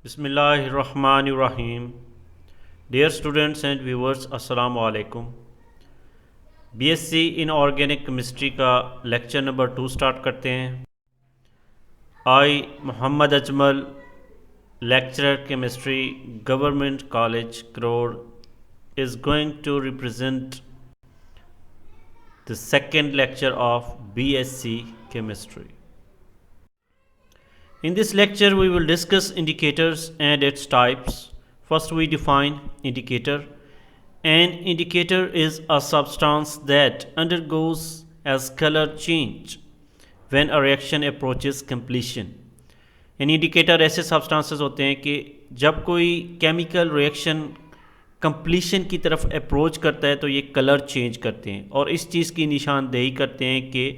बिस्मिल्लाहिर्रहमानिर्रहीम। Dear students and viewers, अस्सलाम वालेकुम। बीएससी इन ऑर्गेनिक केमिस्ट्री का लेक्चर नंबर 2 स्टार्ट करते हैं। I Mohammad Ajmal, lecturer chemistry, government college Karor, is going to represent the second lecture of BSc Chemistry. In this lecture, we will discuss indicators and its types. First, we define indicator. An indicator is a substance that undergoes as color change when a reaction approaches completion. यानी indicator ऐसे substances होते हैं कि जब कोई chemical reaction completion की तरफ approach करता है तो ये कलर चेंज करते हैं और इस चीज़ की निशानदेही करते हैं कि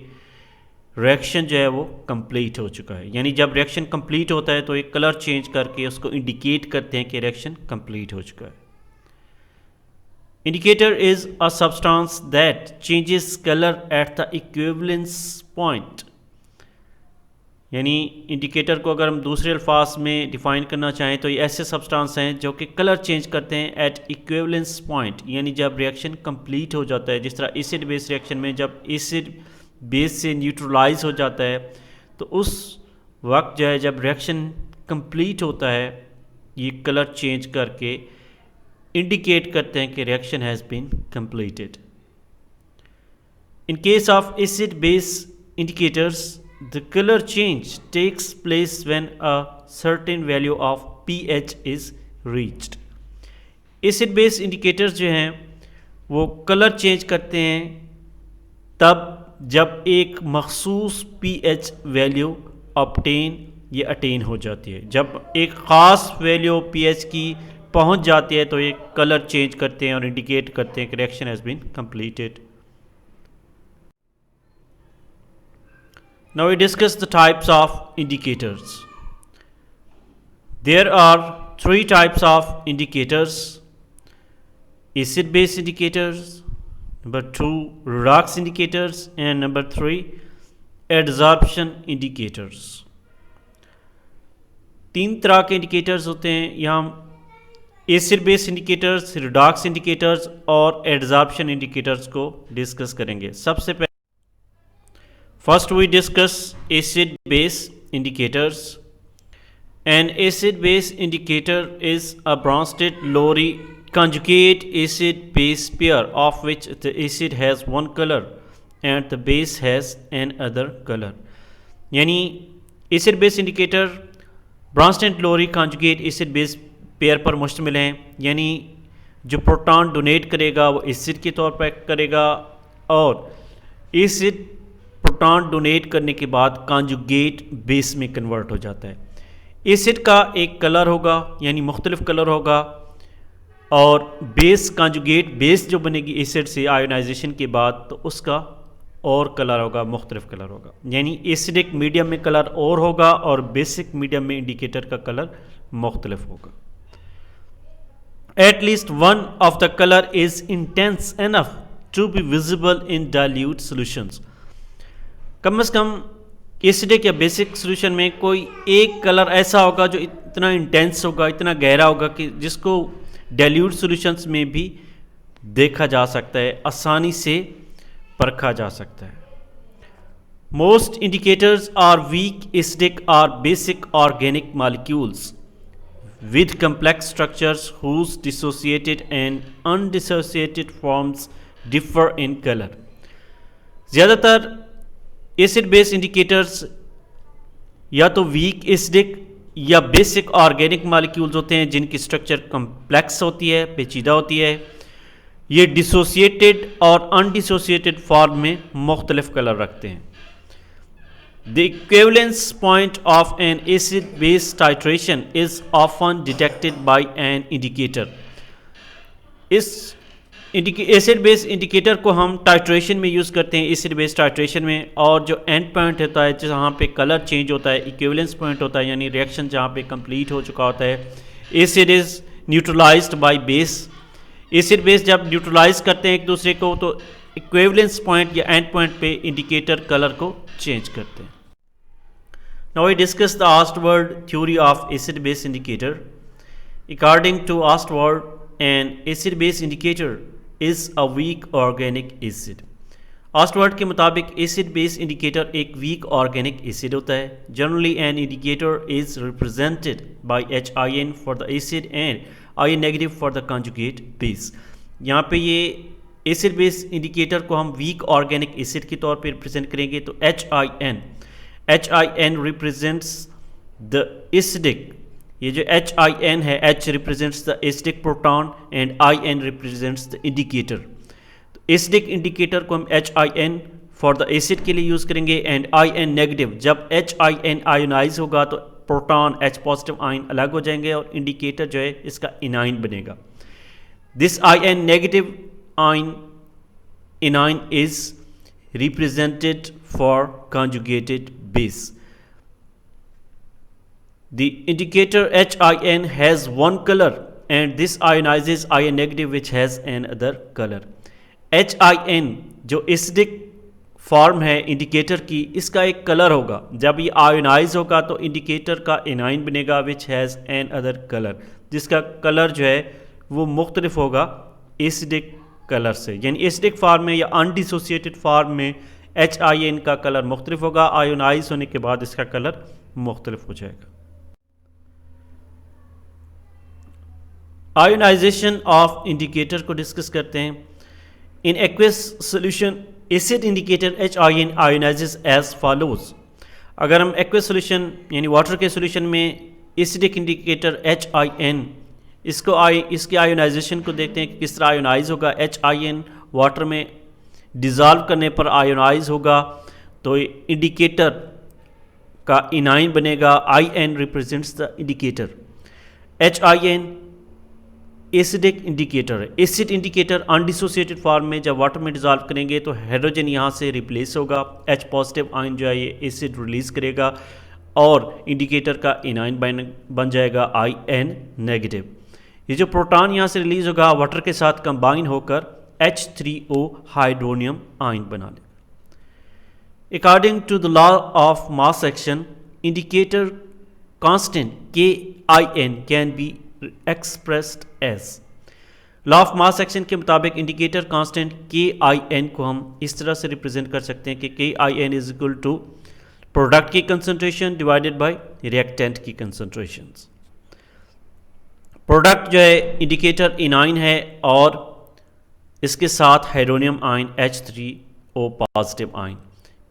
रिएक्शन जो है वो कंप्लीट हो चुका है। यानी जब रिएक्शन कंप्लीट होता है तो ये कलर चेंज करके उसको इंडिकेट करते हैं कि रिएक्शन कंप्लीट हो चुका है। Indicator is a substance that changes colour at the equivalence point. यानी इंडिकेटर को अगर हम दूसरे अल्फाज में डिफ़ाइन करना चाहें तो ये ऐसे सब्सटेंस हैं जो कि कलर चेंज करते हैं एट इक्विवेलेंस पॉइंट, यानी जब रिएक्शन कंप्लीट हो जाता है। जिस तरह एसिड बेस रिएक्शन में जब एसिड बेस से न्यूट्रलाइज हो जाता है तो उस वक्त जो है जब रिएक्शन कंप्लीट होता है ये कलर चेंज करके इंडिकेट करते हैं कि reaction has been completed. In case of acid base indicators, the color change takes place when a certain value of pH is reached. Acid base indicators जो हैं वो कलर चेंज करते हैं तब जब एक मखसूस pH वैल्यू अटेन हो जाती है। जब एक ख़ास वैल्यू pH की पहुंच जाती है तो ये कलर चेंज करते हैं और इंडिकेट करते हैं कि reaction has been completed. Now we discuss the types of indicators. There are 3 types of indicators: acid-base indicators, number 2 redox indicators, and number 3 adsorption indicators. 3 तरह के इंडिकेटर्स होते हैं। यहाँ हम acid base indicators, redox indicators और adsorption indicators को discuss करेंगे। सबसे पहले First, we discuss acid-base indicators. An acid-base indicator is a Bronsted-Lowry conjugate acid-base pair of which the acid has one color and the base has another color. यानी acid-base indicator Bronsted-Lowry conjugate acid-base pair पर मुश्तमिल हैं। यानी जो proton donate करेगा वो acid के तौर पर करेगा और एसिड प्रोटॉन डोनेट करने के बाद कॉन्जुगेट बेस में कन्वर्ट हो जाता है। एसिड का एक कलर होगा यानी मुख्तलिफ कलर होगा और बेस कॉन्जुगेट बेस जो बनेगी एसिड से आयोनाइजेशन के बाद तो उसका और कलर होगा, मुख्तलिफ कलर होगा। यानी एसिडिक मीडियम में कलर और होगा और बेसिक मीडियम में इंडिकेटर का कलर मुख्तलिफ होगा। At least one of the colour is intense enough to be visible in dilute solutions. कम से कम एसिडिक या बेसिक सॉल्यूशन में कोई एक कलर ऐसा होगा जो इतना इंटेंस होगा, इतना गहरा होगा कि जिसको डाइल्यूट सॉल्यूशंस में भी देखा जा सकता है, आसानी से परखा जा सकता है। Most indicators are weak acidic और basic organic molecules with complex structures whose dissociated and undissociated forms differ in color. ज़्यादातर एसिड बेस इंडिकेटर्स या तो वीक एसिडिक या बेसिक ऑर्गेनिक मॉलिक्यूल्स होते हैं जिनकी स्ट्रक्चर कम्प्लेक्स होती है, पेचीदा होती है। ये डिसोसिएटेड और अनडिसोसिएटेड फॉर्म में मुख्तलिफ कलर रखते हैं। The equivalence point of an acid-base titration is often detected by an indicator. इस एसिड बेस इंडिकेटर को हम टाइट्रेशन में यूज़ करते हैं, एसिड बेस टाइट्रेशन में। और जो एंड पॉइंट होता है जहाँ पे कलर चेंज होता है, इक्विवेलेंस पॉइंट होता है, यानी रिएक्शन जहाँ पे कंप्लीट हो चुका होता है। Acid is neutralised by base. Acid base जब न्यूट्रलाइज करते हैं एक दूसरे को तो इक्विवेलेंस पॉइंट या एंड पॉइंट पे इंडिकेटर कलर को चेंज करते हैं। Now we discuss the Ostwald theory of acid-base indicator. According to Ostwald, an acid-base indicator is a weak organic acid. Ostwald के मुताबिक एसिड बेस इंडिकेटर एक week organic acid होता है. Generally an indicator is represented by HIN for the acid and IN negative for the conjugate base. यहाँ पे ये acid base indicator को हम वीक ऑर्गेनिक एसिड के तौर पे रिप्रेजेंट करेंगे. तो HIN रिप्रेजेंट्स द एसिडिक, ये जो HIN है, H represents the acidic proton and IN represents the indicator. Acidic indicator को हम HIN फॉर द एसिड के लिए यूज़ करेंगे एंड IN नेगेटिव. जब HIN आयोनाइज होगा तो प्रोटॉन H पॉजिटिव आयन अलग हो जाएंगे और इंडिकेटर जो है इसका इनाइन बनेगा. This IN negative anion is represented for conjugated base. The indicator HIN has one color and this ionizes IN negative which has another color. HIN जो acidic form है इंडिकेटर की, इसका एक कलर होगा. जब ये आयोनाइज होगा तो इंडिकेटर का इनाइन बनेगा which has an other colour, जिसका कलर जो है वो मुख्तलिफ होगा एसिडिक कलर से. यानी एसिडिक फॉर्म में या अनडिसोसिएटेड फॉर्म में HIN का कलर मुख्तलिफ होगा, आयोनाइज होने के बाद इसका कलर मुख्तलिफ हो जाएगा. आयोनाइजेशन ऑफ इंडिकेटर को डिस्कस करते हैं. In aqueous solution acid indicator HIN ionises as follows. अगर हम एक्वस सोल्यूशन यानी वाटर के सोल्यूशन में एसिडिक इंडिकेटर HIN इसके आयोनाइजेशन को देखते हैं कि किस तरह आयोनाइज होगा. HIN वाटर में डिज़ोल्व करने पर आयोनाइज होगा तो इंडिकेटर का इनाइन बनेगा. IN represents the indicator. HIN acidic indicator है. एसिड इंडिकेटर अनडिसोसिएटेड फॉर्म में जब वाटर में डिज़ोल्व करेंगे तो हाइड्रोजन यहाँ से रिप्लेस होगा. H पॉजिटिव आयन जो है ये एसिड रिलीज़ करेगा और इंडिकेटर का इनाइन बन जाएगा IN नेगेटिव. ये जो प्रोटॉन यहाँ से रिलीज़ होगा वाटर के साथ कंबाइन होकर H3O हाइड्रोनियम आयन बना लेगा. According to the law of mass action, indicator constant KIN can be expressed as. Law of mass action के मुताबिक इंडिकेटर कांस्टेंट KIN को हम इस तरह से रिप्रेजेंट कर सकते हैं कि KIN is equal to product की कंसंट्रेशन डिवाइडेड बाय रिएक्टेंट की कंसंट्रेशन. प्रोडक्ट जो है इंडिकेटर इनाइन है और इसके साथ hydronium ion H3O positive ion.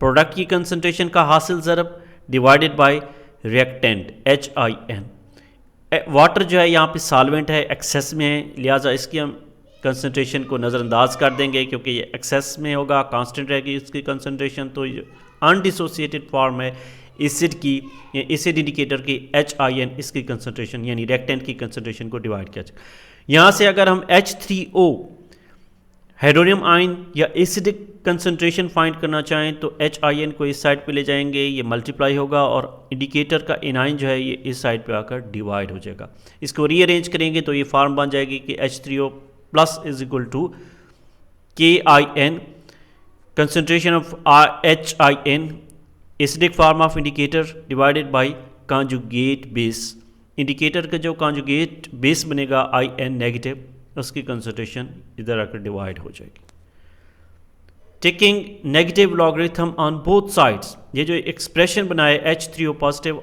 Product की कंसंट्रेशन का हासिल ज़रब divided by reactant HIN. Water जो है यहाँ पे सॉल्वेंट है, एक्सेस में है, लिहाजा इसकी हम कंसंट्रेशन को नज़रअंदाज कर देंगे क्योंकि ये एक्सेस में होगा, कांस्टेंट रहेगी इसकी कंसंट्रेशन. तो ये अनडिसोसिएटेड फॉर्म है एसिड की, एसिड इंडिकेटर की HIN इसकी कंसंट्रेशन यानी रिएक्टेंट की कंसंट्रेशन को डिवाइड किया जाए. यहाँ से अगर हम H3O हाइड्रोनियम आयन या एसिडिक कंसंट्रेशन फाइंड करना चाहें तो HIN को इस साइड पे ले जाएंगे, ये मल्टीप्लाई होगा और इंडिकेटर का इनाइन जो है ये इस साइड पे आकर डिवाइड हो जाएगा. इसको रीअरेंज करेंगे तो ये फॉर्म बन जाएगी कि H3O plus is equal to KIN concentration of HIN acidic form of indicator divided by conjugate base. Indicator का जो कॉन्जुगेट बेस बनेगा IN नेगेटिव, उसकी कंसंट्रेशन इधर आकर डिवाइड हो जाएगी. Taking negative logarithm on both sides, ये जो एक्सप्रेशन बनाए H3O पॉजिटिव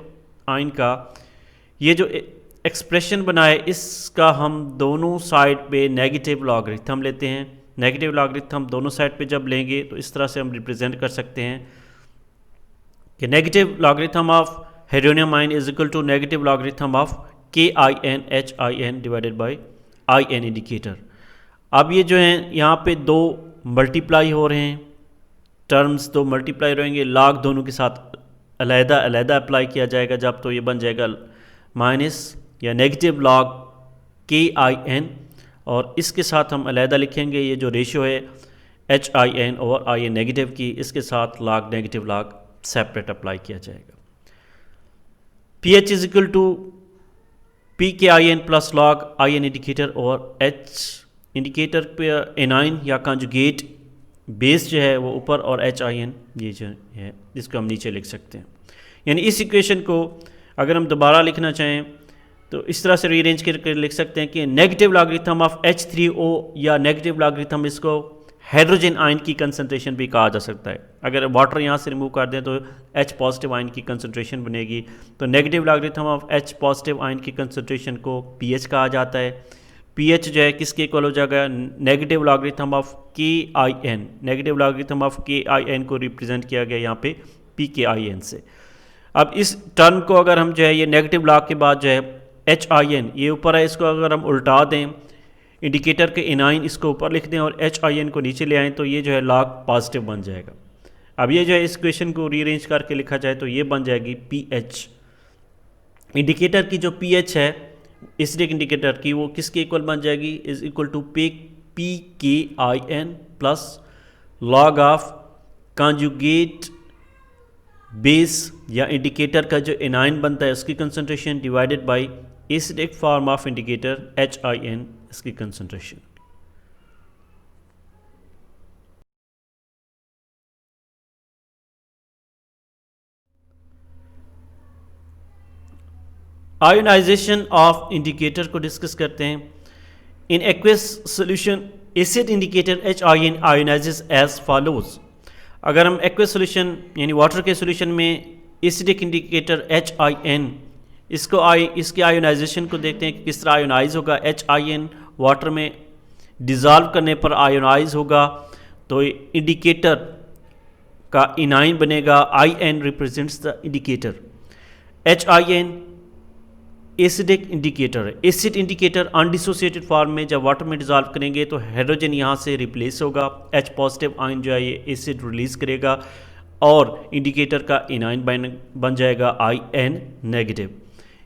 आयन का, ये जो एक्सप्रेशन बनाए इसका हम दोनों साइड पे नेगेटिव लॉगरिथम लेते हैं. नेगेटिव लॉगरिथम दोनों साइड पे जब लेंगे तो इस तरह से हम रिप्रेजेंट कर सकते हैं कि negative logarithm of hydronium ion is equal to negative logarithm of KIN HIN divided by IN indicator. अब ये जो हैं यहाँ पे दो मल्टीप्लाई हो रहे हैं, टर्म्स दो मल्टीप्लाई रहेंगे, लॉग दोनों के साथ अलहदा अलहदा अप्लाई किया जाएगा जब, तो ये बन जाएगा माइनस या नेगेटिव लॉग KIN और इसके साथ हम अलहदा लिखेंगे ये जो रेशियो है HIN और IN नेगेटिव की, इसके साथ log negative log separate apply किया जाएगा. pH is equal to PKIN plus log IN indicator और H इंडिकेटर पे एनाइन या कॉन्जुगेट बेस जो है वो ऊपर और HIN ये जो है इसको हम नीचे लिख सकते हैं. यानी इस इक्वेशन को अगर हम दोबारा लिखना चाहें तो इस तरह से रीअरेंज करके लिख सकते हैं कि नेगेटिव लॉगरिथम ऑफ H3O या नेगेटिव लॉगरिथम इसको हाइड्रोजन आयन की कंसंट्रेशन भी कहा जा सकता है। अगर वाटर यहाँ से रिमूव कर दें तो H पॉजिटिव आयन की कंसंट्रेशन बनेगी। तो negative logarithm of H positive ion की कंसंट्रेशन को pH कहा जाता है। pH जो है किसके इक्वल हो जाएगा, negative logarithm of KIN। Negative logarithm of KIN को रिप्रेजेंट किया गया यहाँ पे PKIN से। अब इस टर्म को अगर हम जो है ये नेगेटिव लॉग के बाद जो है HIN ये ऊपर है, इसको अगर हम उल्टा दें, इंडिकेटर के इनाइन इसको ऊपर लिख दें और HIN को नीचे ले आएँ तो ये जो है लॉग पॉजिटिव बन जाएगा। अब ये जो है इस क्वेश्चन को रीअरेंज करके लिखा जाए तो ये बन जाएगी pH। इंडिकेटर की जो pH है एसिडिक इंडिकेटर की वो किसके इक्वल बन जाएगी, is equal to PKIN plus log of conjugate base या इंडिकेटर का जो एनाइन बनता है उसकी concentration divided by acidic form of indicator HIN इसकी कंसंट्रेशन। आयोनाइजेशन ऑफ इंडिकेटर को डिस्कस करते हैं। In aqueous solution acid indicator HIN ionises as follows. अगर हम एक्वस सोल्यूशन यानी वाटर के सोल्यूशन में एसिडिक इंडिकेटर HIN इसके आयोनाइजेशन को देखते हैं कि किस तरह आयोनाइज होगा। HIN वाटर में डिज़ोल्व करने पर आयोनाइज होगा तो इंडिकेटर का इनाइन बनेगा, IN represents the indicator. HIN acidic indicator है। एसिड इंडिकेटर अनडिसोसिएटेड फॉर्म में जब वाटर में डिज़ोल्व करेंगे तो हाइड्रोजन यहाँ से रिप्लेस होगा, H पॉजिटिव आयन जो है ये एसिड रिलीज़ करेगा और इंडिकेटर का इनाइन बन जाएगा IN नेगेटिव।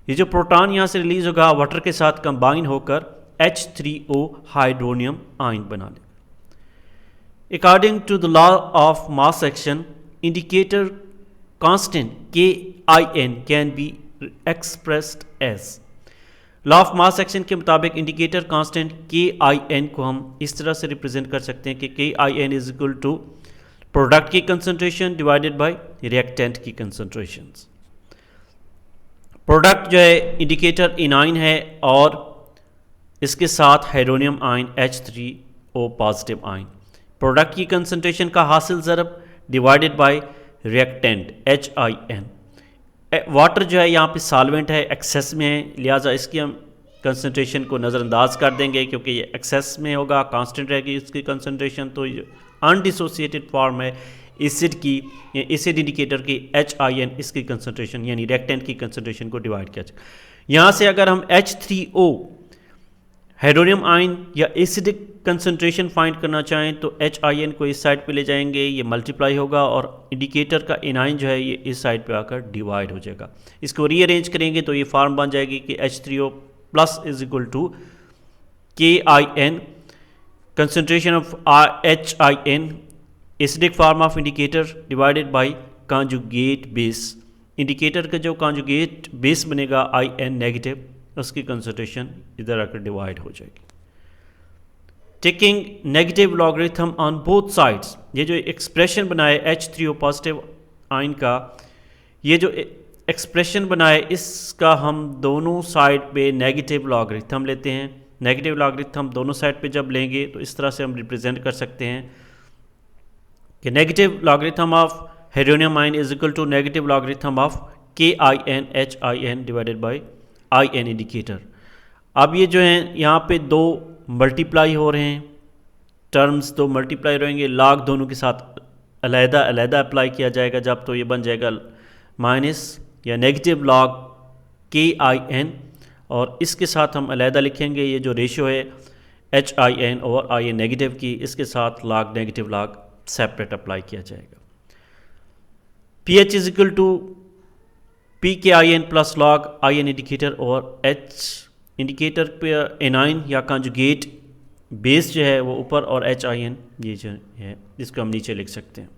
ये जो प्रोटॉन यहाँ से रिलीज होगा वाटर के साथ कंबाइन होकर H3O हाइड्रोनियम आयन बना लेगा। According to the law of mass action indicator constant KIN can be expressed as. Law of mass action के मुताबिक इंडिकेटर कांस्टेंट KIN को हम इस तरह से रिप्रेजेंट कर सकते हैं कि KIN is equal to product की कंसंट्रेशन डिवाइडेड बाय रिएक्टेंट की कंसंट्रेशन। प्रोडक्ट जो है इंडिकेटर इनाइन है और इसके साथ hydronium ion H3O positive ion. Product की कंसंट्रेशन का हासिल ज़रब divided by reactant HIN। Water जो है यहाँ पे सॉल्वेंट है, एक्सेस में है, लिहाजा इसकी हम कंसंट्रेशन को नज़रअंदाज कर देंगे क्योंकि ये एक्सेस में होगा, कांस्टेंट रहेगी इसकी कंसंट्रेशन। तो ये अनडिसोसिएटेड फॉर्म है एसिड की, एसिड इंडिकेटर की HIN इसकी कंसंट्रेशन यानी रिएक्टेंट की कंसंट्रेशन को डिवाइड किया जाए। यहाँ से अगर हम H3O हाइड्रोनियम आयन या एसिडिक कंसंट्रेशन फाइंड करना चाहें तो HIN को इस साइड पे ले जाएंगे, ये मल्टीप्लाई होगा और इंडिकेटर का इनाइन जो है ये इस साइड पे आकर डिवाइड हो जाएगा। इसको रीअरेंज करेंगे तो ये फॉर्म बन जाएगी कि H3O plus is equal to KIN concentration of HIN acidic form of indicator divided by conjugate base. Indicator का जो कॉन्जुगेट बेस बनेगा IN नेगेटिव उसकी कंसंट्रेशन इधर आकर डिवाइड हो जाएगी। Taking negative logarithm on both sides, ये जो एक्सप्रेशन बनाए H3O पॉजिटिव आयन का, ये जो एक्सप्रेशन बनाए इसका हम दोनों साइड पे नेगेटिव लॉगरिथम लेते हैं। नेगेटिव लॉगरिथम दोनों साइड पे जब लेंगे तो इस तरह से हम रिप्रेजेंट कर सकते हैं कि negative logarithm of hydronium ion is equal to negative logarithm of KIN HIN divided by IN indicator. अब ये जो हैं यहाँ पे दो मल्टीप्लाई हो रहे हैं, टर्म्स दो मल्टीप्लाई रहेंगे, लॉग दोनों के साथ अलहदा अलहदा अप्लाई किया जाएगा जब, तो ये बन जाएगा माइनस या नेगेटिव लॉग KIN और इसके साथ हम अलहदा लिखेंगे ये जो रेशियो है HIN और IN नेगेटिव की, इसके साथ log negative log separate apply किया जाएगा। pH is equal to PKIN plus log IN indicator और H इंडिकेटर पे एनाइन या कॉन्जुगेट बेस जो है वो ऊपर और HIN ये जो है इसको हम नीचे लिख सकते हैं।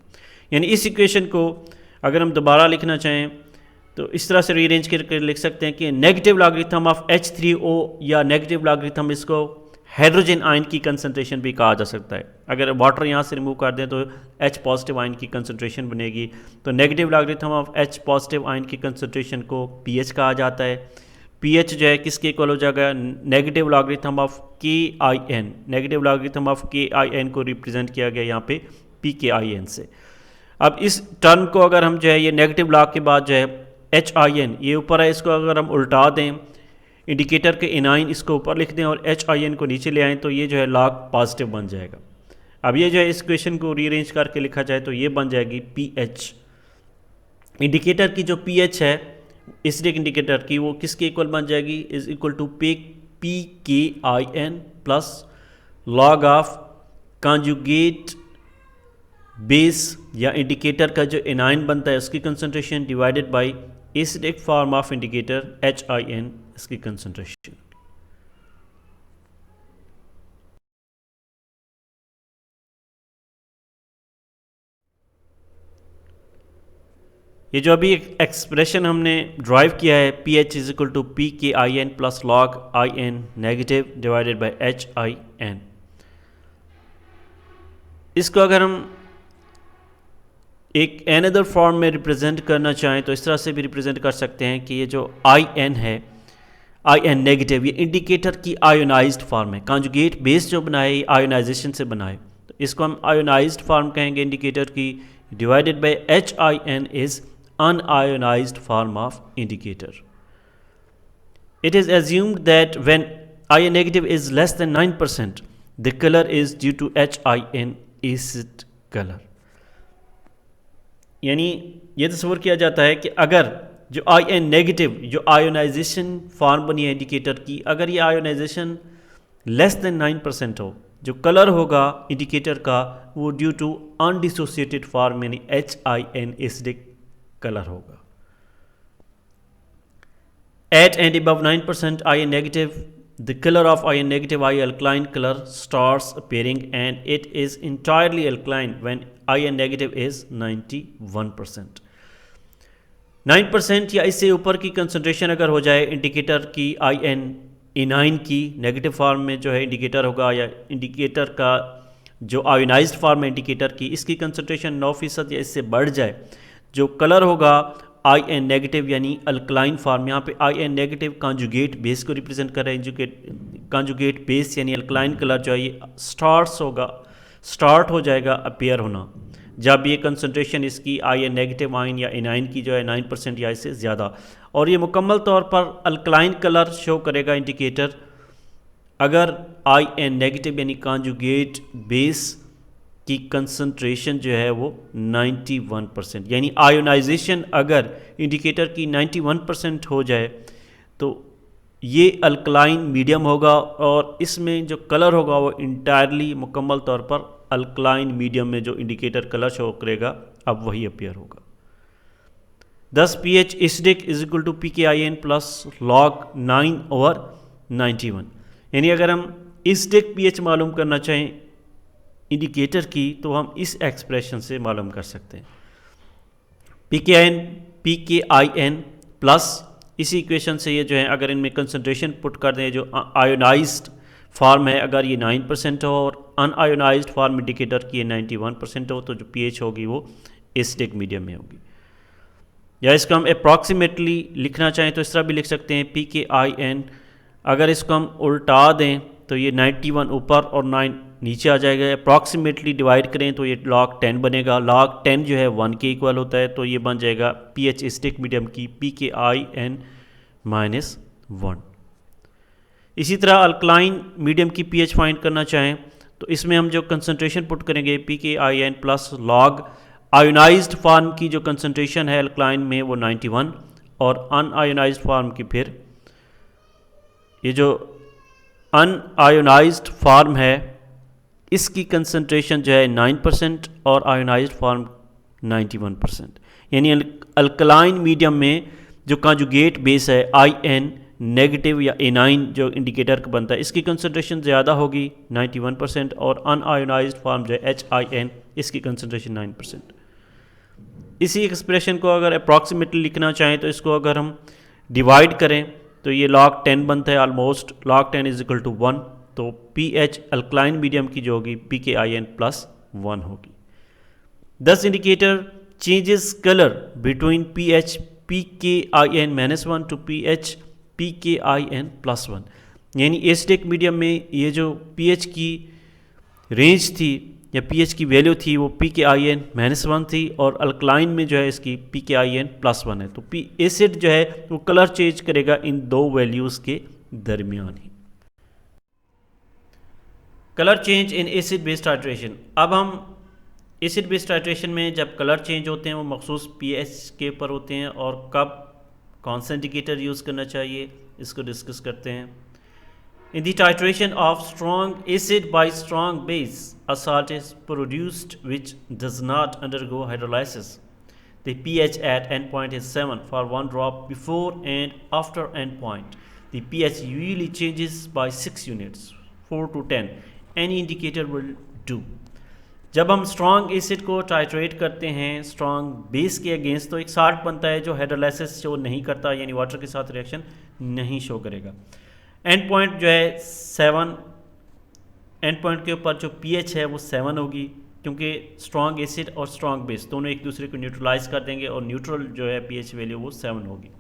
यानी इस इक्वेशन को अगर हम दोबारा लिखना चाहें तो इस तरह से रीअरेंज करके लिख सकते हैं कि नेगेटिव लॉगरिथम ऑफ H3O या नेगेटिव लॉगरिथम इसको हाइड्रोजन आयन की कंसंट्रेशन भी कहा जा सकता है। अगर वाटर यहाँ से रिमूव कर दें तो H पॉजिटिव आयन की कंसंट्रेशन बनेगी। तो negative logarithm of H positive ion की कंसंट्रेशन को pH कहा जाता है। pH जो है किसके इक्वल हो जाएगा, negative logarithm of KIN। Negative logarithm of KIN को रिप्रेजेंट किया गया यहाँ पे PKIN से। अब इस टर्म को अगर हम जो है ये नेगेटिव लॉग के बाद जो है HIN ये ऊपर है, इसको अगर हम उल्टा दें, इंडिकेटर के एनाइन इसको ऊपर लिख दें और HIN को नीचे ले आएँ तो ये जो है लॉग पॉजिटिव बन जाएगा। अब ये जो है इस क्वेश्चन को रीअरेंज करके लिखा जाए तो ये बन जाएगी pH। इंडिकेटर की जो pH है एसिडिक इंडिकेटर की वो किसके इक्वल बन जाएगी, is equal to PKIN plus log of conjugate base या इंडिकेटर का जो एनाइन बनता है उसकी concentration divided by acidic form of indicator HIN इसकी कंसंट्रेशन। ये जो अभी एक एक्सप्रेशन हमने ड्राइव किया है pH is equal to PKIN plus log IN negative divided by HIN, इसको अगर हम एक अनदर फॉर्म में रिप्रेजेंट करना चाहें तो इस तरह से भी रिप्रेजेंट कर सकते हैं कि ये जो IN है, IN नेगेटिव, ये इंडिकेटर की आयोनाइज्ड फॉर्म है। कॉन्जुगेट बेस जो बनाए ये आयोनाइजेशन से बनाए, तो इसको हम आयोनाइज्ड फॉर्म कहेंगे इंडिकेटर की, divided by HIN is unionized form of indicator. It is assumed that when IN negative is less than 9%, the color is due to HIN acid color. यानी ये तस्वर किया जाता है कि अगर जो IN नेगेटिव जो आयोनाइजेशन फॉर्म बनी है इंडिकेटर की, अगर ये आयोनाइजेशन लेस देन 9% हो, जो कलर होगा इंडिकेटर का वो ड्यू टू अनडिसोसिएटेड फॉर्म यानी HIN एसिडिक कलर होगा। At and above 9% IN negative, the color of IN negative I alkaline color starts appearing and it is entirely alkaline when IN negative is 91%. 9% या इससे ऊपर की concentration अगर हो जाए indicator की IN एनाइन की नेगेटिव फॉर्म में जो है इंडिकेटर होगा, या इंडिकेटर का जो आयोनाइज्ड फॉर्म है इंडिकेटर की, इसकी कंसंट्रेशन 9% या इससे बढ़ जाए, जो कलर होगा IN नेगेटिव यानी अल्कलाइन फॉर्म, यहाँ पे IN नेगेटिव कॉन्जुगेट बेस को रिप्रेजेंट कर रहे हैं। कॉन्जुगेट बेस यानी अल्कलाइन कलर जो है ये स्टार्ट हो जाएगा अपेयर होना जब ये कंसंट्रेशन इसकी IN नेगेटिव आयन या एनाइन की जो है 9% या इससे ज़्यादा, और ये मुकम्मल तौर पर अल्कलाइन कलर शो करेगा इंडिकेटर अगर IN नेगेटिव यानी कॉन्जुगेट बेस की कंसंट्रेशन जो है वो 91%, यानी आयोनाइजेशन अगर इंडिकेटर की 91% हो जाए तो ये अल्कलाइन मीडियम होगा और इसमें जो कलर होगा वो इंटायरली मुकम्मल तौर पर अल्कलाइन मीडियम में जो इंडिकेटर कलर शो करेगा अब वही अपीयर होगा। 10 pH acidic is equal to PKIN plus log 9/91, यानी अगर हम एसिडिक pH मालूम करना चाहें इंडिकेटर की तो हम इस एक्सप्रेशन से मालूम कर सकते हैं। PKIN प्लस इसी इक्वेशन से ये जो है अगर इनमें कंसंट्रेशन पुट कर दें, जो आयोनाइज्ड फॉर्म है अगर ये 9% हो और अनआयोनाइज्ड फॉर्म इंडिकेटर की 91% हो तो जो pH होगी वो एसिडिक मीडियम में होगी। या इसको हम अप्रॉक्सीमेटली लिखना चाहें तो इस तरह भी लिख सकते हैं PKIN, अगर इसको हम उल्टा दें तो ये 91 ऊपर और 9 नीचे आ जाएगा। अप्रॉक्सीमेटली डिवाइड करें तो ये log 10 बनेगा। log 10 जो है 1 के इक्वल होता है, तो ये बन जाएगा pH एसिडिक मीडियम की PKIN -1। इसी तरह अल्कलाइन मीडियम की pH फाइंड करना चाहें तो इसमें हम जो कंसंट्रेशन पुट करेंगे PKIN plus log ionised form की जो कंसंट्रेशन है अल्कलाइन में वो 91 और अनआयोनाइज्ड फॉर्म की फिर ये जो अनआयोनाइज्ड फॉर्म है इसकी कंसंट्रेशन जो है 9% और आयोनाइज्ड फॉर्म 91%, यानी अल्कलाइन मीडियम में जो कॉन्जुगेट बेस है IN नेगेटिव या एनाइन जो इंडिकेटर का बनता है इसकी कंसंट्रेशन ज़्यादा होगी 91% और अनआयोनाइज्ड फॉर्म जो है HIN इसकी कंसंट्रेशन 9%। इसी एक्सप्रेशन को अगर अप्रॉक्सीमेटली लिखना चाहें तो इसको अगर हम डिवाइड करें तो ये log 10 बनता है almost. log 10 is equal to 1 तो pH अल्कलाइन मीडियम की जो होगी pKin+1 होगी। Thus indicator changes color between pH pKin-1 to pH pKin+1, यानी एसिडिक मीडियम में ये जो pH की रेंज थी या pH की वैल्यू थी वो pKin-1 थी और अल्कलाइन में जो है इसकी pKin+1 है। तो एसिड जो है वो कलर चेंज करेगा इन दो वैल्यूज़ के दरमियान ही। Colour change in acid based titration. अब हम एसिड बेस्ड टाइट्रेशन में जब कलर चेंज होते हैं वो मखसूस pH के ऊपर होते हैं और कब कौन सा इंडिकेटर यूज़ करना चाहिए इसको डिस्कस करते हैं। In the titration of strong acid by strong base, a salt is produced which does not undergo hydrolysis. The pH at endpoint is 7 for 1 drop before and after endpoint. The pH usually changes by 6 units, 4 to 10. Any indicator will do. जब हम strong acid को titrate करते हैं strong base के against तो एक salt बनता है जो हाइड्रोलाइसिस शो नहीं करता, यानी वाटर के साथ रिएक्शन नहीं शो करेगा। एंड पॉइंट जो है 7, एंड पॉइंट के ऊपर जो pH है वो 7 होगी क्योंकि स्ट्रॉन्ग एसिड और स्ट्रॉन्ग बेस दोनों एक दूसरे को न्यूट्रलाइज कर देंगे और न्यूट्रल जो है pH वैल्यू वो 7 होगी।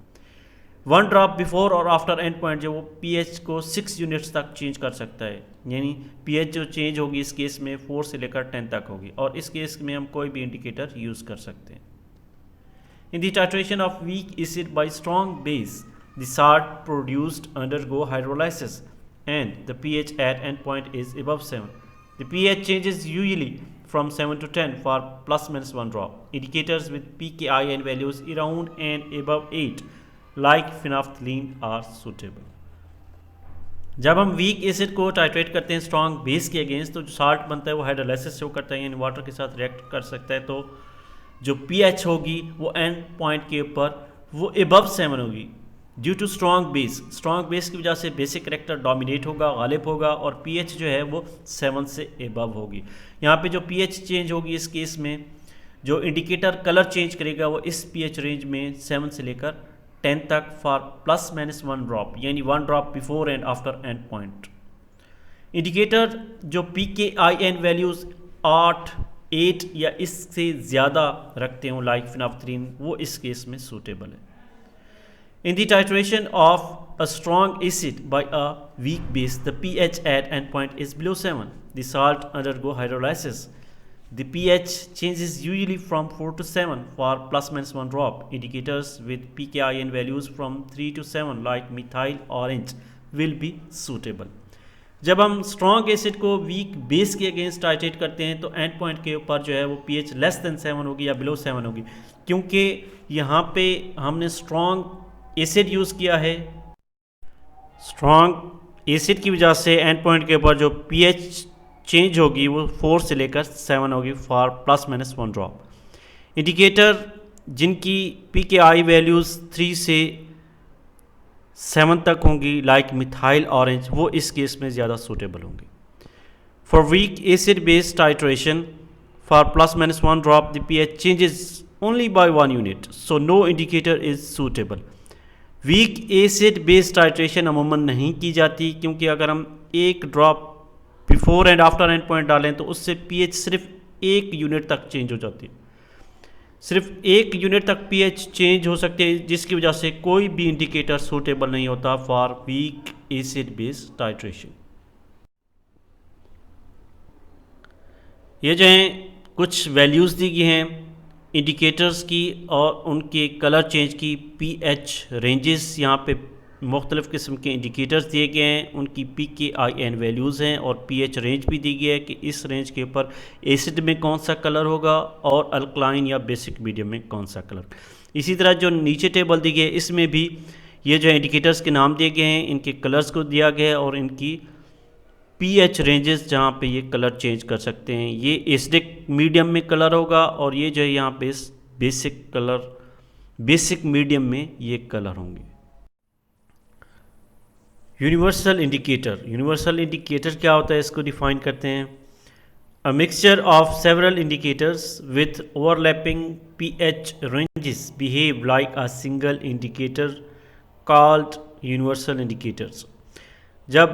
1 ड्रॉप बिफोर और आफ्टर एंड पॉइंट जो वो pH को 6 यूनिट्स तक चेंज कर सकता है, यानी pH जो चेंज होगी इस केस में 4 से लेकर 10 तक होगी और इस केस में हम कोई भी इंडिकेटर यूज़ कर सकते हैं। In the titration of weak acid by strong base the salt produced undergo hydrolysis and the pH at endpoint is above 7. The pH changes usually from 7 to 10 for ±1 drop. Indicators with pKin values around and above 8 like phenolphthalein are suitable. जब हम weak acid को titrate करते हैं strong base के against तो जो salt बनता है वो हाइड्रोलाइसिस शो करता है, यानी वाटर के साथ रिएक्ट कर सकता है, तो जो pH होगी वो एंड पॉइंट के ऊपर वो above 7 होगी ड्यू टू स्ट्रॉन्ग बेस की वजह से बेसिक करेक्टर डोमिनेट होगा, गालिब होगा और pH जो है वो 7 से एबव होगी। यहाँ पे जो pH चेंज होगी इस केस में जो इंडिकेटर कलर चेंज करेगा वो इस pH रेंज में 7 से लेकर 10 तक फॉर ±1 ड्रॉप, यानी 1 drop before and after end point. Indicator जो pKin वैल्यूज़ 8, 8 या इससे ज़्यादा रखते हो लाइक फिनोल्फथलीन वो इस केस में सूटेबल है। In the titration of a strong acid by a weak base, the pH at endpoint is below 7. The salt undergo hydrolysis. The pH changes usually from 4 to 7 for ±1 drop. Indicators with pKin values from 3 to 7 like methyl orange will be suitable. जब हम strong acid को weak base के against titrate करते हैं तो and point के ऊपर जो है वो pH लेस देन 7 होगी या बिलो 7 होगी, क्योंकि यहाँ पे हमने स्ट्रॉन्ग एसिड यूज़ किया है। स्ट्रॉन्ग एसिड की वजह से एंड पॉइंट के ऊपर जो pH चेंज होगी वो 4 से लेकर 7 होगी फॉर ±1 ड्रॉप। इंडिकेटर जिनकी pKi वैल्यूज़ 3 से 7 तक होंगी लाइक मिथाइल ऑरेंज वो इस केस में ज़्यादा सूटेबल होंगी। For weak acid based titration for ±1 drop the pH changes only by 1 unit, so no indicator is suitable. Weak acid based titration अमूमन नहीं की जाती क्योंकि अगर हम एक drop before and after end point डालें तो उससे pH सिर्फ 1 यूनिट तक चेंज हो जाती है, सिर्फ 1 यूनिट तक pH चेंज हो सकती है, जिसकी वजह से कोई भी इंडिकेटर सूटेबल नहीं होता for weak acid based titration. ये जो हैं कुछ वैल्यूज़ दी गई हैं इंडिकेटर्स की और उनके कलर चेंज की pH रेंजेस यहाँ पे मुख्तलिफ़ किस्म के इंडिकेटर्स दिए गए हैं, उनकी pKin वैल्यूज़ हैं और pH रेंज भी दी गई है कि इस रेंज के ऊपर एसिड में कौन सा कलर होगा और अल्कलाइन या बेसिक मीडियम में कौन सा कलर। इसी तरह जो नीचे टेबल दी गई है इसमें भी ये जो इंडिकेटर्स के नाम दिए गए हैं, इनके कलर्स को दिया गया है और इनकी pH रेंजेस जहाँ पे ये कलर चेंज कर सकते हैं। ये एसिडिक मीडियम में कलर होगा और ये जो है यहाँ पे बेसिक मीडियम में ये कलर होंगे। यूनिवर्सल इंडिकेटर क्या होता है इसको डिफाइन करते हैं। A mixture of several indicators with overlapping pH ranges behave like a single indicator called universal indicators. जब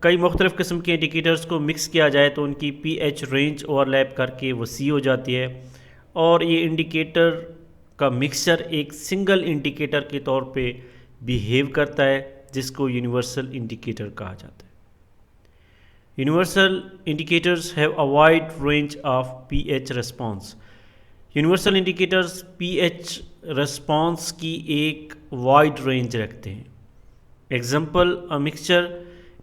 कई मुख्तलिफ़ किस्म के इंडिकेटर्स को मिक्स किया जाए तो उनकी पीएच रेंज ओवरलैप करके वसी हो जाती है, और ये इंडिकेटर का मिक्सचर एक सिंगल इंडिकेटर के तौर पे बिहेव करता है, जिसको यूनिवर्सल इंडिकेटर कहा जाता है। Universal indicators have a wide range of pH response. Universal indicators pH response की एक वाइड रेंज रखते हैं। Example, a mixture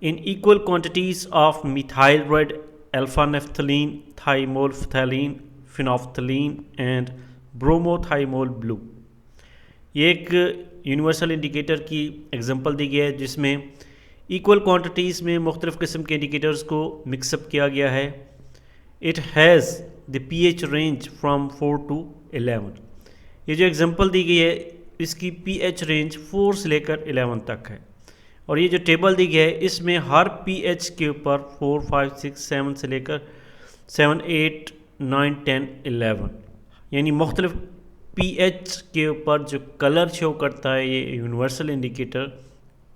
in equal quantities of methyl red, alpha naphthalene, thymolphthalene, phenolphthalein and bromothiamol blue। ये एक universal indicator की example दी गई है जिसमें इक्वल क्वांटिटीज़ में मुख्तलिफ़ किस्म के इंडिकेटर्स को मिक्सअप किया गया है। It has the pH range from 4 to 11। ये जो एग्जांपल दी गई है इसकी पीएच रेंज 4 से लेकर 11 तक है, और ये जो टेबल दी गई है इसमें हर पीएच के ऊपर 4, 5, 6, 7 से लेकर 7, 8, 9, 10, 11 यानी मुख्तलिफ पीएच के ऊपर जो कलर शो करता है ये यूनिवर्सल इंडिकेटर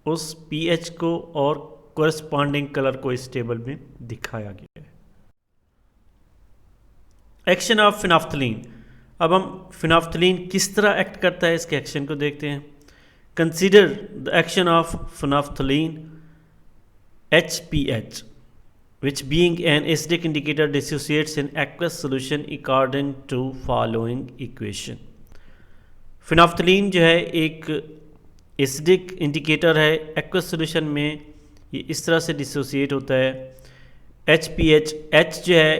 उस पीएच को और कोरस्पॉन्डिंग कलर को इस टेबल में दिखाया गया है। Action of phenolphthalein. अब हम फिनोल्फ्थलीन किस तरह एक्ट करता है इसके एक्शन को देखते हैं। Consider the action of phenolphthalein HPH, which being an acidic indicator dissociates in aqueous solution according to following equation। phenolphthalein जो है एक एसिडिक इंडिकेटर है, एक्वस सोल्यूशन में ये इस तरह से डिसोसिएट होता है। HPH, H जो है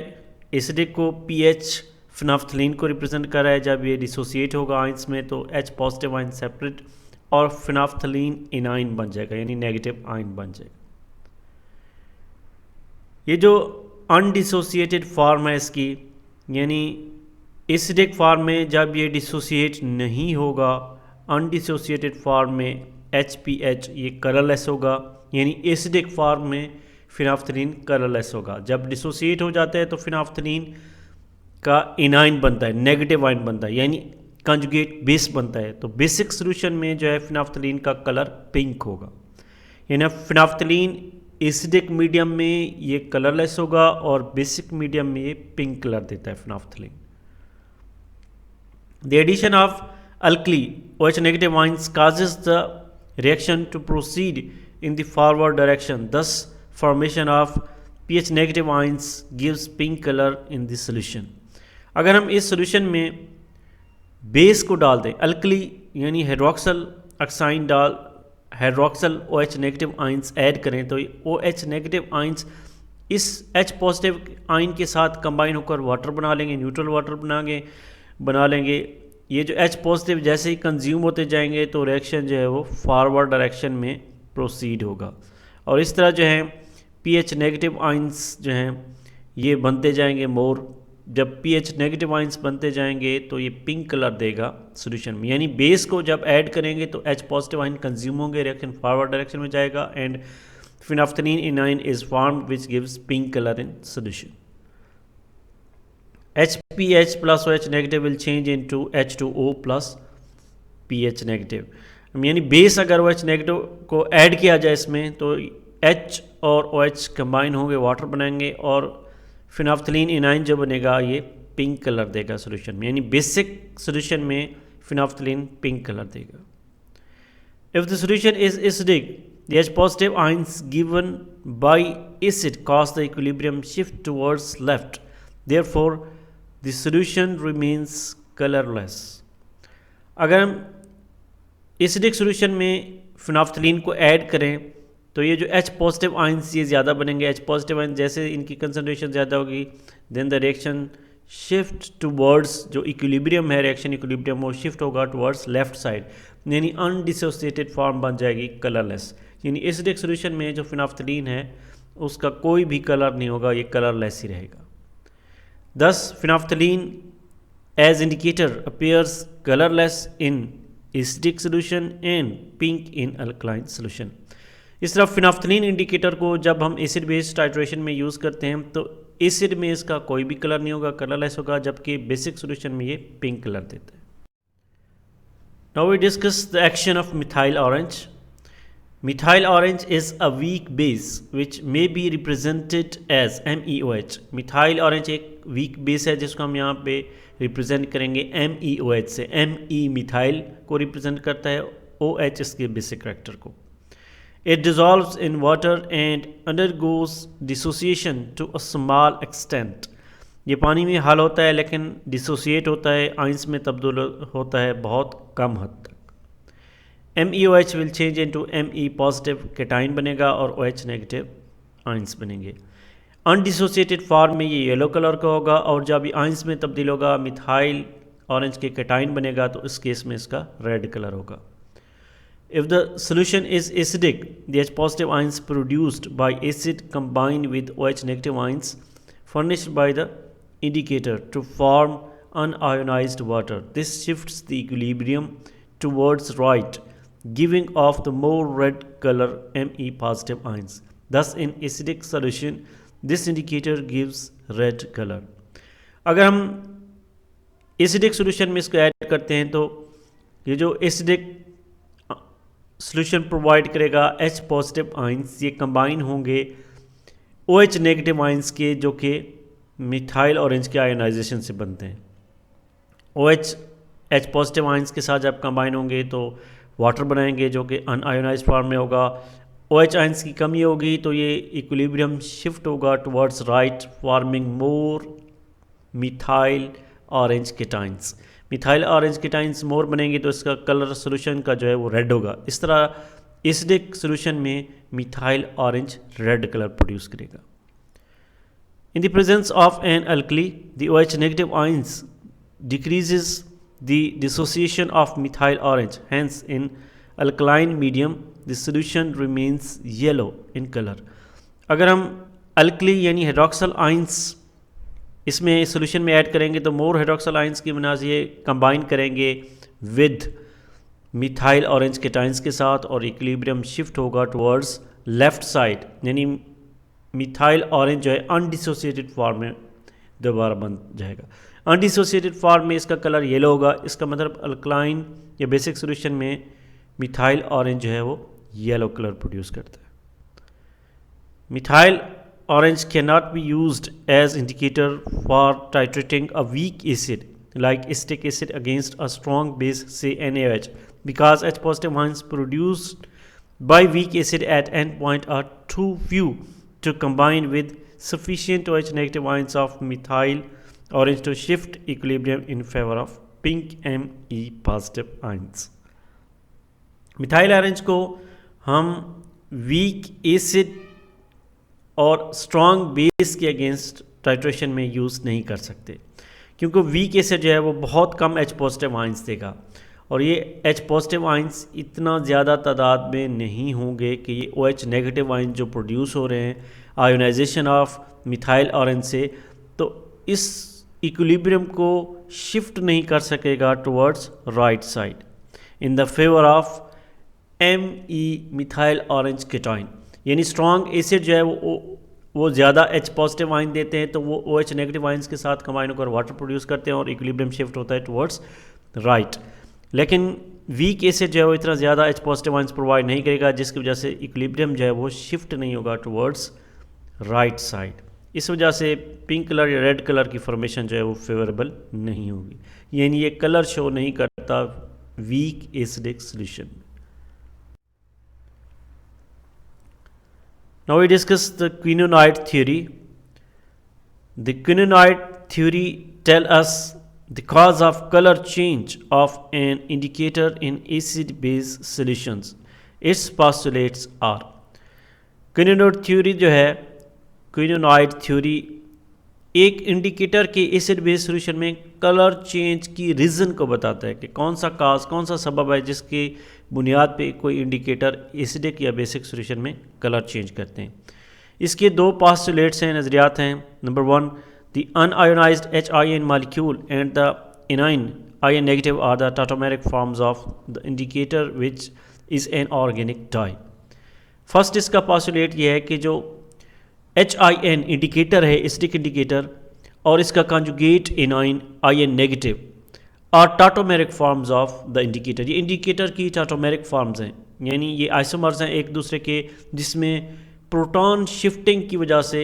एसिडिक को, pH फिनोल्फ्थलीन को रिप्रेजेंट कर रहा है। जब ये डिसोसिएट होगा आइंस में तो H पॉजिटिव आइन सेपरेट और फिनोल्फ्थलीन इनाइन बन जाएगा यानी नेगेटिव आइन बन जाएगा। ये जो अनडिसोसिएटेड फॉर्म है इसकी, यानी एसिडिक फॉर्म में जब ये डिसोसिएट नहीं होगा, अनडिसोसिएटेड फॉर्म में HPH ये कलरलेस होगा, यानी एसिडिक फॉर्म में फिनोल्फ्थलीन कलरलेस होगा। जब डिसोसिएट हो जाता है तो फिनोल्फ्थलीन का इनाइन बनता है, नेगेटिव आइन बनता है, यानी कंजुगेट बेस बनता है। तो बेसिक सोल्यूशन में जो है फिनोल्फ्थलीन का कलर पिंक होगा, यानी फिनोल्फ्थलीन एसिडिक मीडियम में ये कलरलेस होगा और बेसिक मीडियम में ये पिंक कलर देता है phenolphthalein. The addition of alkali OH negative ions causes the reaction to proceed in the forward direction, thus formation of pH negative ions gives pink color in the solution। अगर हम इस solution में base को डाल दें, alkali यानी hydroxyl ऑक्साइन डाल hydroxyl OH negative ions add करें तो OH नेगेटिव आइंस इस H पॉजिटिव आइन के साथ कंबाइन होकर वाटर बना लेंगे, न्यूट्रल वाटर बना लेंगे। ये जो H पॉजिटिव जैसे ही कंज्यूम होते जाएंगे तो रिएक्शन जो है वो फॉरवर्ड डायरेक्शन में प्रोसीड होगा, और इस तरह जो है pH नेगेटिव आइंस जो हैं ये बनते जाएंगे मोर। जब pH नेगेटिव आइंस बनते जाएंगे तो ये पिंक कलर देगा सॉल्यूशन में, यानी बेस को जब ऐड करेंगे तो H पॉजिटिव आइन कंज्यूम होंगे, रिएक्शन फॉरवर्ड डायरेक्शन में जाएगा and phenolphthalein anion is formed which gives pink colour in solution. HPH plus OH negative will change into H2O plus pH negative। यानी base अगर OH negative को add किया जाए इसमें तो H और OH कंबाइन होंगे, वाटर बनाएंगे और फिनोल्फ्थलीन इनाइन जो बनेगा ये पिंक कलर देगा सॉल्यूशन में, यानी बेसिक सॉल्यूशन में फिनोल्फ्थलीन पिंक कलर देगा। If the solution is acidic, the H positive ions given by acid cause the equilibrium shift towards left, therefore the solution remains colorless। अगर हम एसिडिक सॉल्यूशन में फिनोल्फ्थलीन को add करें तो ये जो H पॉजिटिव आइंस ये ज़्यादा बनेंगे। H पॉजिटिव आइंस जैसे इनकी कंसनट्रेशन ज़्यादा होगी then the reaction shift towards, जो इक्विलिब्रियम है रिएक्शन इक्विलिब्रियम वो शिफ्ट होगा टूवर्ड्स लेफ्ट साइड, यानी अनडिसोसिएटेड फॉर्म बन जाएगी कलरलेस। यानी एसिडिक सॉल्यूशन में जो फिनोल्फ्थलीन है उसका कोई भी कलर नहीं होगा, ये कलरलेस ही रहेगा। Thus, phenolphthalein as indicator appears colorless in acidic solution and pink in alkaline solution। इस तरह फिनोल्फ्थलीन इंडिकेटर को जब हम एसिड बेस्ड टाइट्रेशन में यूज़ करते हैं तो एसिड में इसका कोई भी कलर नहीं होगा, कलरलेस होगा, जबकि बेसिक सॉल्यूशन में ये पिंक कलर देता है। Now we discuss the action of methyl orange. Methyl orange is a weak base which may be represented as MEOH। Methyl orange एक वीक बेस है जिसको हम यहाँ पे रिप्रेजेंट करेंगे MEOH से। Me मिथाइल को रिप्रेजेंट करता है, OH इसके बेसिक करेक्टर को। It dissolves in water and undergoes dissociation to a small extent। ये पानी में हल होता है लेकिन डिसोसिएट होता है, आइंस में तब्दील होता है बहुत कम हद तक। MEOH will change into Me positive cation बनेगा और OH नेगेटिव आइंस बनेंगे। अनडिसोसिएटेड फॉर्म में ये येलो कलर का होगा और जब ये आइंस में तब्दील होगा मिथाइल ऑरेंज के कैटाइन बनेगा तो इस केस में इसका रेड कलर होगा। If the solution is acidic, the H positive ions produced by acid combine with OH negative ions furnished by the indicator to form unionized water. This shifts the equilibrium towards right, giving off the more red color Me positive ions. Thus, in acidic solution, this indicator gives red color. अगर हम acidic solution में इसको add करते हैं तो ये जो acidic solution provide करेगा H पॉजिटिव आइंस, ये कंबाइन होंगे OH नेगेटिव आइंस के जो कि मिथाइल ऑरेंज के आयोनाइजेशन से बनते हैं। OH H पॉजिटिव आइंस के साथ जब कंबाइन होंगे तो वाटर बनाएंगे जो कि अनआयोनाइज्ड फॉर्म में होगा। OH आइंस की कमी होगी तो ये इक्विलिब्रियम शिफ्ट होगा towards right, forming more methyl orange cations. Methyl orange cations more बनेंगे तो इसका कलर सोल्यूशन का जो है वो रेड होगा। इस तरह एसिडिक सोल्यूशन में methyl orange red colour produce करेगा। In the presence of an alkali the OH negative ions decreases the dissociation of methyl orange, hence in alkaline medium the solution remains yellow in colour. अगर हम alkali यानी hydroxyl ions इसमें solution में add करेंगे तो मोर hydroxyl ions की वजह से ये कंबाइन करेंगे विद मिथाइल ऑरेंज केटाइंस के साथ और इक्विलिब्रियम शिफ्ट होगा टुवर्ड्स लेफ्ट साइड, यानी मिथाइल ऑरेंज जो है अनडिसोसिएटेड फॉर्म में दोबारा बन जाएगा। अनडिसोसिएटेड फॉर्म में इसका कलर येलो होगा। इसका मतलब अल्कलाइन या बेसिक सोल्यूशन में मिथाइल ऑरेंज जो है वो येलो कलर प्रोड्यूस करता है। Methyl orange cannot be used as indicator for titrating a weak acid like acetic acid against a strong base, say NaOH, because H positive ions produced by weak acid at end point are too few to combine with sufficient OH negative ions of methyl orange to shift equilibrium in favor of pink Me positive ions। Methyl orange को हम weak acid और strong base के against titration में use नहीं कर सकते क्योंकि weak acid जो है वो बहुत कम H पॉजिटिव आइंस देगा और ये H पॉजिटिव आइंस इतना ज़्यादा तादाद में नहीं होंगे कि ये OH नेगेटिव आइंस जो प्रोड्यूस हो रहे हैं आयोनाइजेशन ऑफ मिथाइल ऑरेंज से, तो इस इक्विलिब्रियम को शिफ्ट नहीं कर सकेगा towards right side in the favour of Me methyl orange cation. यानी स्ट्रॉन्ग एसिड जो है वो ज़्यादा H पॉजिटिव आइन देते हैं तो वो OH नेगेटिव आइंस के साथ कंबाइन होकर वाटर प्रोड्यूस करते हैं और इक्विलिब्रियम शिफ्ट होता है टुवर्ड्स राइट। लेकिन वीक एसिड जो है वो इतना ज़्यादा H पॉजिटिव आइंस प्रोवाइड नहीं करेगा जिसकी वजह से इक्विलिब्रियम जो है वो शिफ्ट नहीं होगा टुवर्ड्स राइट साइड। इस वजह से पिंक कलर या रेड कलर की फॉर्मेशन जो है वो फेवरेबल नहीं होगी, यानी ये कलर शो नहीं करता weak acidic solution. Now we discuss the quinoide theory. The quinoide theory tells us the cause of color change of an indicator in acid-base solutions. Its postulates are quinoide theory जो है quinoide theory एक indicator के acid base solution में colour change की reason को बताता है कि कौन सा काज, कौन सा सबब है जिसकी बुनियाद पे कोई इंडिकेटर एसिडिक या बेसिक सोल्यूशन में कलर चेंज करते हैं। इसके दो पोस्टुलेट्स हैं, नज़रियात हैं। Number one, the unionised HIN molecule and the anion IN negative are the tautomeric forms of the indicator which is an organic dye. First इसका पोस्टुलेट ये है कि जो HIN इंडिकेटर है, एसिडिक इंडिकेटर, और इसका कॉन्जुगेट एनाइन IN नेगेटिव और tautomeric forms of the indicator. ये इंडिकेटर की टाटोमेरिक फॉर्म्स हैं, यानी ये आइसोमर्स हैं एक दूसरे के, जिसमें प्रोटॉन शिफ्टिंग की वजह से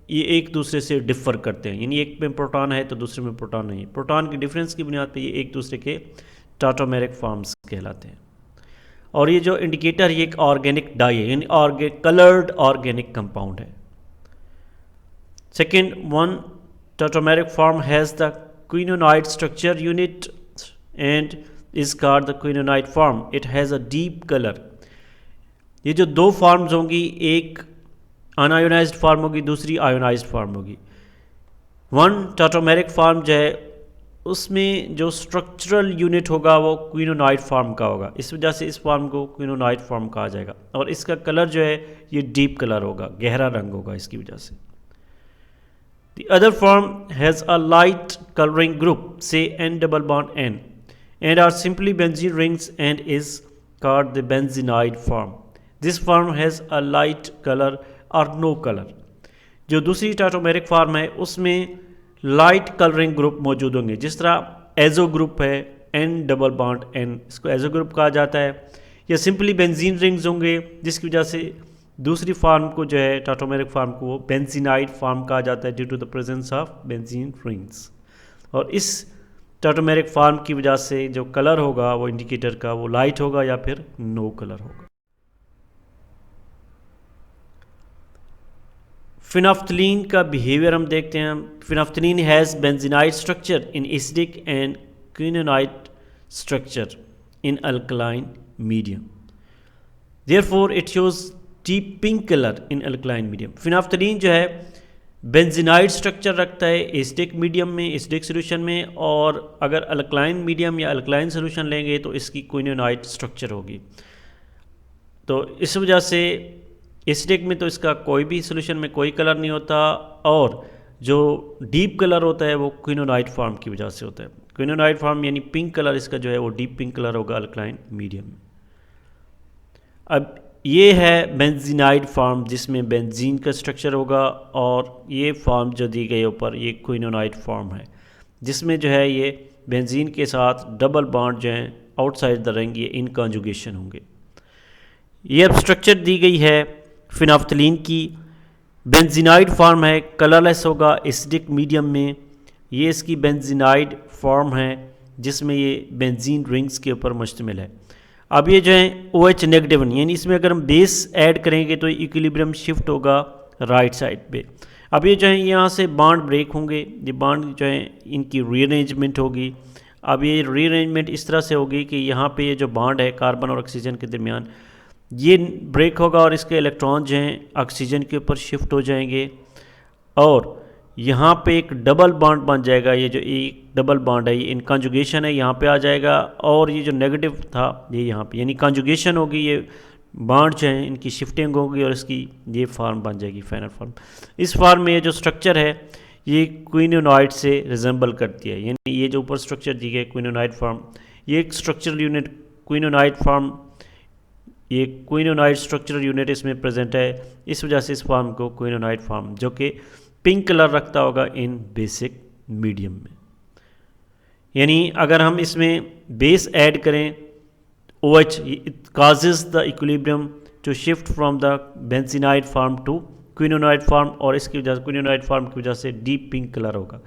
ये एक दूसरे से डिफ़र करते हैं, यानी एक में प्रोटॉन है तो दूसरे में प्रोटॉन नहीं है। प्रोटॉन की डिफरेंस की बुनियाद पे ये एक दूसरे के टाटोमेरिक फॉर्म्स कहलाते हैं। और ये जो इंडिकेटर ये एक ऑर्गेनिक डाई है, यानी कलर्ड ऑर्गेनिक कंपाउंड है। Second, one tautomeric form has the quinonoid structure unit and is called the quinonoid form, it has a deep colour. ये जो दो फॉर्म्स होंगी, एक अनआयोनाइज्ड फॉर्म होगी, दूसरी आयोनाइज्ड फॉर्म होगी। वन टाटोमेरिक फॉर्म जो है उसमें जो स्ट्रक्चरल यूनिट होगा वो क्विनोनाइड फॉर्म का होगा, इस वजह से इस फॉर्म को क्विनोनाइड फॉर्म कहा जाएगा। और इसका कलर जो है ये डीप कलर होगा, गहरा रंग होगा इसकी वजह से। The other form has a light colouring group से N double bond N and are simply benzene rings and is called the benzenide form. This form has a light color or no color. जो दूसरी टाटोमेरिक form है उसमें light colouring group मौजूद होंगे, जिस तरह azo group है N डबल बॉन्ड N, इसको एजो ग्रुप कहा जाता है। या सिंपली बेंजीन रिंग्स होंगे, जिसकी वजह से दूसरी फार्म को जो है टाटोमेरिक फार्म को वो बेंजीनाइड फार्म कहा जाता है due to the presence of benzene rings. और इस टाटोमेरिक फार्म की वजह से जो कलर होगा वो इंडिकेटर का वो लाइट होगा या फिर नो कलर होगा। फिनाफ्थलीन का बिहेवियर हम देखते हैं। Phenolphthalein has benzenoid structure in acidic and quinonoid structure in alkaline medium, therefore it shows deep pink colour in alkaline medium. Phenolphthalein जो है बेंजीनाइड स्ट्रक्चर रखता है एसिडिक मीडियम में, एसिडिक सोल्यूशन में, और अगर अल्कलाइन मीडियम या अल्कलाइन सोल्यूशन लेंगे तो इसकी क्विनोनाइड स्ट्रक्चर होगी। तो इस वजह से एसिडिक में तो इसका कोई भी सोल्यूशन में कोई कलर नहीं होता, और जो डीप कलर होता है वो क्विनोनाइड फॉर्म की वजह से होता है। क्विनोनाइड फॉर्म यानी पिंक कलर इसका जो है वो डीप पिंक कलर होगा अल्कलाइन मीडियम में। अब ये है बेंजीनाइड फॉर्म जिसमें बेंजीन का स्ट्रक्चर होगा, और ये फॉर्म जो दी गई ऊपर ये क्विनोनाइड फॉर्म है, जिसमें जो है ये बेंजीन के साथ डबल बॉन्ड जो है आउटसाइड द रिंग ये इन कॉन्जुगेशन होंगे। ये अब स्ट्रक्चर दी गई है फिनाफ्थलीन की। बेंजीनाइड फॉर्म है, कलरलेस होगा एसिडिक मीडियम में। ये इसकी बेंजीनाइड फॉर्म है जिसमें ये बेंजीन रिंग्स के ऊपर मुश्तमिल है। अब ये जो है OH नेगेटिव, यानी इसमें अगर हम बेस ऐड करेंगे तो इक्विलिब्रियम शिफ्ट होगा राइट साइड पे। अब ये जो है यहाँ से बॉन्ड ब्रेक होंगे, ये बॉन्ड जो है इनकी रीअरेंजमेंट होगी। अब ये रीअरेंजमेंट इस तरह से होगी कि यहाँ पे ये जो बॉन्ड है कार्बन और ऑक्सीजन के दरमियान ये ब्रेक होगा, और इसके इलेक्ट्रॉन जो हैं ऑक्सीजन के ऊपर शिफ्ट हो जाएंगे, और यहाँ पे एक डबल बॉन्ड बन जाएगा। ये जो एक डबल बॉन्ड है ये इन कॉन्जुगेशन है, यहाँ पे आ जाएगा, और ये जो नेगेटिव था ये यहाँ पे, यानी कॉन्जुगेशन होगी, ये बॉन्ड जो है इनकी शिफ्टिंग होगी और इसकी ये फॉर्म बन जाएगी फाइनल फॉर्म। इस फॉर्म में ये जो स्ट्रक्चर है ये क्विनोनाइड से रिजेंबल करती है, यानी ये जो ऊपर स्ट्रक्चर दी गई क्विनोनाइड फॉर्म, ये एक स्ट्रक्चरल यूनिट क्विनोनाइड फॉर्म, ये क्विनोनाइड स्ट्रक्चरल यूनिट इसमें प्रेजेंट है। इस वजह से इस फॉर्म को क्विनोनाइड फॉर्म, जो कि पिंक कलर रखता होगा इन बेसिक मीडियम में। यानी अगर हम इसमें बेस ऐड करें OH, it causes the equilibrium to shift from the benzenoid form to quinonoid form, और इसकी वजह से क्विनोनाइड फॉर्म की वजह से डीप पिंक कलर होगा।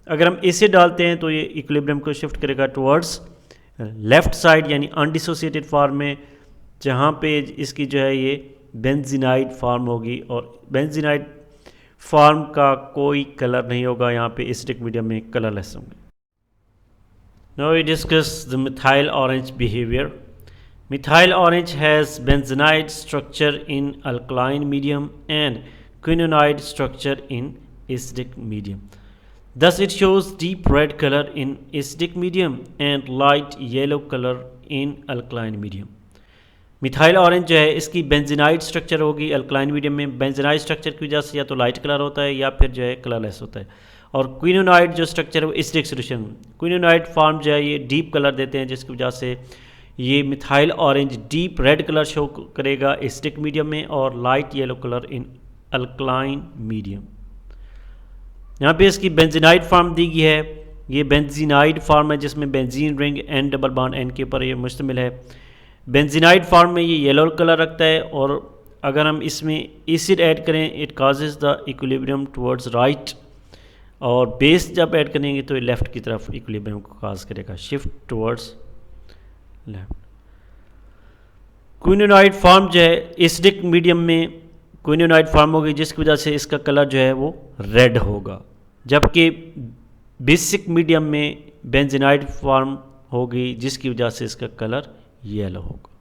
अगर हम इसे डालते हैं तो ये इक्विलिब्रियम को शिफ्ट करेगा टुवर्ड्स लेफ्ट साइड, यानी अनडिसोसिएटेड फॉर्म में, जहाँ पे इसकी जो है ये बेंजीनाइड फॉर्म होगी, और बेंजीनाइड फॉर्म का कोई कलर नहीं होगा, यहाँ पे एसिडिक मीडियम में कलरलेस होंगे। Now we discuss the methyl orange behaviour. Methyl orange has benzenoid structure in alkaline medium and quinonoid structure in acidic medium, thus it shows deep red color in acidic medium and light yellow color in alkaline medium। Methyl orange जो है इसकी बेंजीनाइड structure होगी alkaline medium में। बेंजीनाइड structure की वजह से या तो लाइट कलर होता है या फिर जो है कलरलेस होता है। और क्विनोनाइड जो स्ट्रक्चर है वो एसिडिक सोल्यूशन, क्विनोनाइड फॉर्म जो है ये डीप कलर देते हैं, जिसकी वजह से ये methyl orange deep red colour show करेगा एसिडिक मीडियम में, और light yellow colour in alkaline medium. यहाँ पे इसकी बेंजीनाइड फॉर्म दी गई है, ये बेंजीनाइड फॉर्म है जिसमें benzene ring N double bond N के ऊपर ये मुश्तमिल है। बेंजीनाइड फॉर्म में ये येलो कलर रखता है, और अगर हम इसमें एसिड ऐड करें it causes the equilibrium towards right, और बेस जब ऐड करेंगे तो ये लेफ़्ट की तरफ इक्विलिब्रियम को काज करेगा, शिफ्ट टुवर्ड्स लेफ्ट। क्विनोनाइड फॉर्म जो है एसिडिक मीडियम में क्विनोनाइड फॉर्म होगी, जिसकी वजह से इसका कलर जो है वो रेड होगा, जबकि बेसिक मीडियम में बेंजीनाइड फॉर्म होगी जिसकी वजह से इसका कलर येलो होगा।